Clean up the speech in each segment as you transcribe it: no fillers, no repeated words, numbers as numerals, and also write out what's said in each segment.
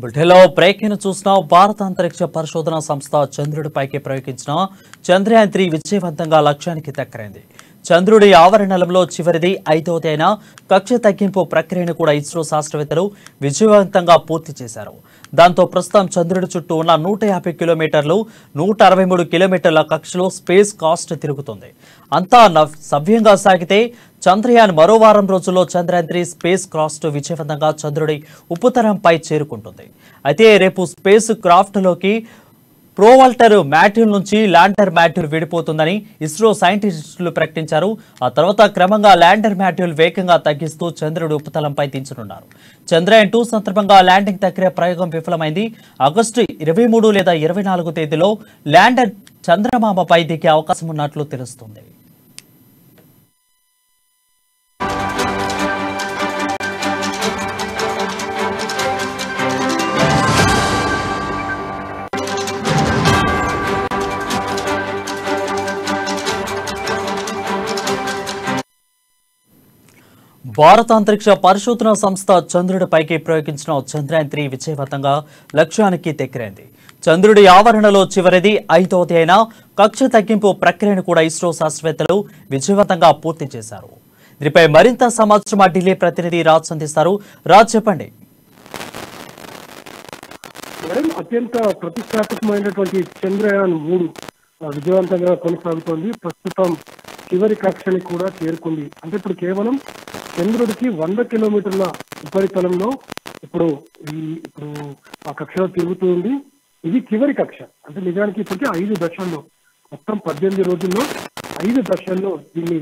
బుల్టెలో breaking చూస్తున్నాం. భారత అంతరిక్ష పరిశోధన సంస్థ చంద్రుడిపైకి ప్రయోగించిన చంద్రయాన్-3 విజయవంతంగా లక్ష్యానికి దగ్గరైంది. చంద్రుడి ఆవరణంలో చివరిది 5వది అయిన కక్ష తగ్గింపు ప్రక్రియను కూడా ఇస్రో శాస్త్రవేత్తలు విజయవంతంగా పూర్తి చేశారు. దాంతో ప్రస్తుతం చంద్రుడి చుట్టూ ఉన్న 150 కిలోమీటర్లు 163 కిలోమీటర్ల కక్షలో స్పేస్ కాస్ట్ తిరుగుతుంది. అంతా సవ్యంగా సాగితే చంద్రయాన్ మరో వారం రోజుల్లో చంద్రయాన్-3 స్పేస్ క్రాఫ్ట్ విజయవంతంగా చంద్రుడి ఉపరితలంపై చేరుకుంటుంది. అయితే రేపు స్పేస్ క్రాఫ్ట్లోకి ప్రోవాల్టర్ మాడ్యూల్ నుంచి ల్యాండర్ మాడ్యూల్ విడిపోతుందని ఇస్రో సైంటిస్టులు ప్రకటించారు. ఆ తర్వాత క్రమంగా ల్యాండర్ మాడ్యూల్ వేగంగా తగ్గిస్తూ చంద్రుడి ఉపరితలంపై దించనున్నారు. చంద్రయాన్-2 సందర్భంగా ల్యాండింగ్ ప్రక్రియ ప్రయోగం విఫలమైంది. ఆగస్టు 23 లేదా 24 తేదీలో ల్యాండర్ చంద్రమామపై దిగే అవకాశం ఉన్నట్లు తెలుస్తుంది. భారత అంతరిక్ష పరిశోధన సంస్థ చంద్రుడిపైకి ప్రయోగించిన చంద్రయాన్-3 విజయవంతంగా లక్ష్యానికి దగ్గరైంది. చంద్రుడి ఆవరణలో చివరిది 5వది అయిన కక్ష తగ్గింపు ప్రక్రియను కూడా ఇస్రో శాస్త్రవేత్తలు విజయవంతంగా పూర్తి చేశారు. దీనిపై మరింత సమాచారం మా ఢిల్లీ ప్రతినిధి రాజ్ అందిస్తారు. రాజ్, చెప్పండి. అత్యంత ప్రతిష్టాత్మకమైనటువంటి చంద్రయాన్-3 విజయవంతంగా కొనసాగుతోంది. ప్రస్తుతం చివరి కక్షని కూడా చేరుకుంది. అంటే ఇప్పుడు కేవలం చంద్రుడికి 100 కిలోమీటర్ల ఉపరితలంలో ఇప్పుడు ఆ కక్షలో తిరుగుతూ ఉంది. ఇది చివరి కక్ష. అంటే నిజానికి ఇప్పటికీ 5 దశల్లో, మొత్తం 18 రోజుల్లో 5 దశల్లో దీన్ని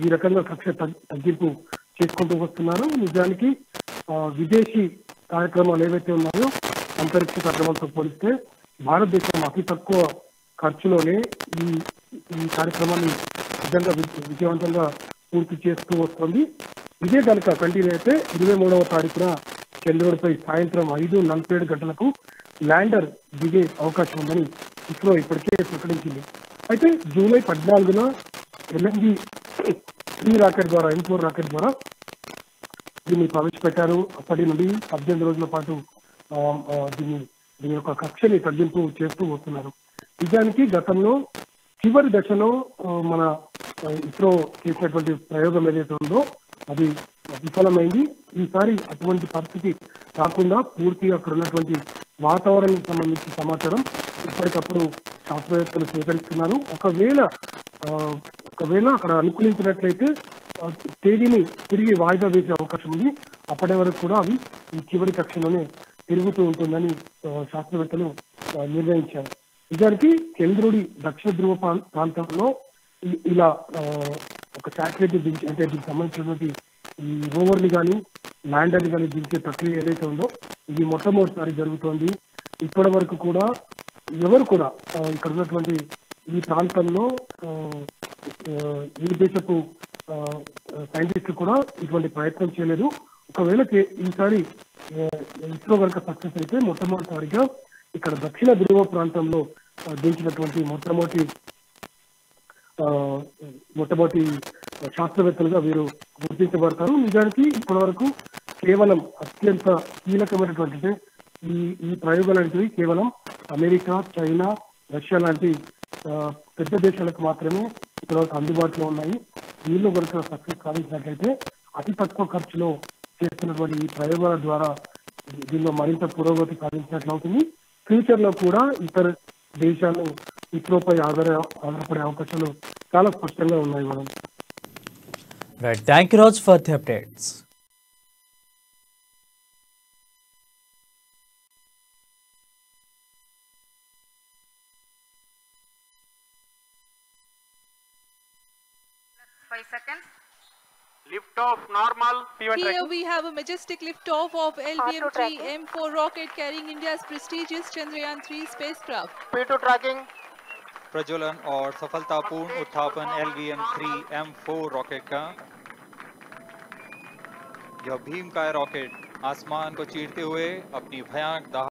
ఈ రకంగా కక్ష తగ్గింపు చేసుకుంటూ వస్తున్నారు. నిజానికి విదేశీ కార్యక్రమాలు ఏవైతే ఉన్నాయో అంతరిక్ష కార్యక్రమాలతో పోలిస్తే భారతదేశం అతి తక్కువ ఖర్చులోనే ఈ కార్యక్రమాన్ని నిజంగా విజయవంతంగా పూర్తి చేస్తూ వస్తుంది. ఇదే కనుక కంటిన్యూ అయితే 23వ తారీఖున చంద్రుడిపై సాయంత్రం 5:47 గంటలకు ల్యాండర్ దిగే అవకాశం ఉందని ఇస్రో ఇప్పటికే ప్రకటించింది. అయితే జూలై 14న LNG-3 రాకెట్ ద్వారా, M4 రాకెట్ ద్వారా దీన్ని ప్రవేశపెట్టారు. అప్పటి నుండి 18 రోజుల పాటు దీని యొక్క కక్షని తగ్గింపు చేస్తూ వస్తున్నారు. నిజానికి గతంలో చివరి దశలో మన ఇస్రో చేసినటువంటి ప్రయోగం ఏదైతే ఉందో అది విఫలమైంది. ఈసారి అటువంటి పరిస్థితి కాకుండా పూర్తిగా అక్కడ ఉన్నటువంటి వాతావరణానికి సంబంధించిన సమాచారం ఎప్పటికప్పుడు శాస్త్రవేత్తలు సేకరిస్తున్నారు. ఒకవేళ అక్కడ అనుకూలించినట్లయితే తేదీని తిరిగి వాయిదా వేసే అవకాశం ఉంది. అప్పటి వరకు కూడా అవి ఈ చివరి కక్షలోనే తిరుగుతూ ఉంటుందని శాస్త్రవేత్తలు నిర్ణయించారు. నిజానికి చంద్రుడి దక్షిణ ధ్రువ ప్రాంతంలో ఇలా ఒక శాటిలైట్ దించి, అంటే దీనికి సంబంధించినటువంటి ఈ రోవర్ని కానీ ల్యాండర్ని కానీ దించే ప్రక్రియ ఏదైతే ఉందో ఇది మొట్టమొదటిసారి జరుగుతోంది. ఇప్పటి వరకు కూడా ఎవరు కూడా ఇక్కడ ఉన్నటువంటి ఈ ప్రాంతంలో ఈ దేశపు సైంటిస్టులు కూడా ఇటువంటి ప్రయత్నం చేయలేదు. ఒకవేళ ఈసారి ఇస్రో కనుక సక్సెస్ అయితే మొట్టమొదటిసారిగా ఇక్కడ దక్షిణ ధ్రువ ప్రాంతంలో దించినటువంటి మొట్టమొదటి శాస్త్రవేత్తలుగా వీరు గుర్తించబడతారు. నిజానికి ఇప్పటి వరకు కేవలం అత్యంత కీలకమైనటువంటి ఈ ప్రయోగాలంటివి కేవలం అమెరికా, చైనా, రష్యా లాంటి పెద్ద దేశాలకు మాత్రమే ఇప్పటివరకు అందుబాటులో ఉన్నాయి. వీళ్ళు కనుక సక్సెస్ సాధించినట్లయితే అతి తక్కువ ఖర్చులో చేస్తున్నటువంటి ఈ ప్రయోగాల ద్వారా దీనిలో మరింత పురోగతి సాధించినట్లు అవుతుంది. ఫ్యూచర్ లో కూడా ఇతర దేశాలు ఇస్రోపై ఆధారపడే అవకాశాలు చాలా స్పష్టంగా ఉన్నాయి. మనం right, thank you Raj for the updates. Lift-off normal. Here we have a majestic lift-off of LVM-3 M4 rocket carrying India's prestigious Chandrayaan-3 spacecraft. P2 tracking. प्रज्वलन और सफलतापूर्ण उत्थापन LVM-3 M4 रॉकेट का। यह भीमकाय रॉकेट आसमान को चीरते हुए अपनी भयानक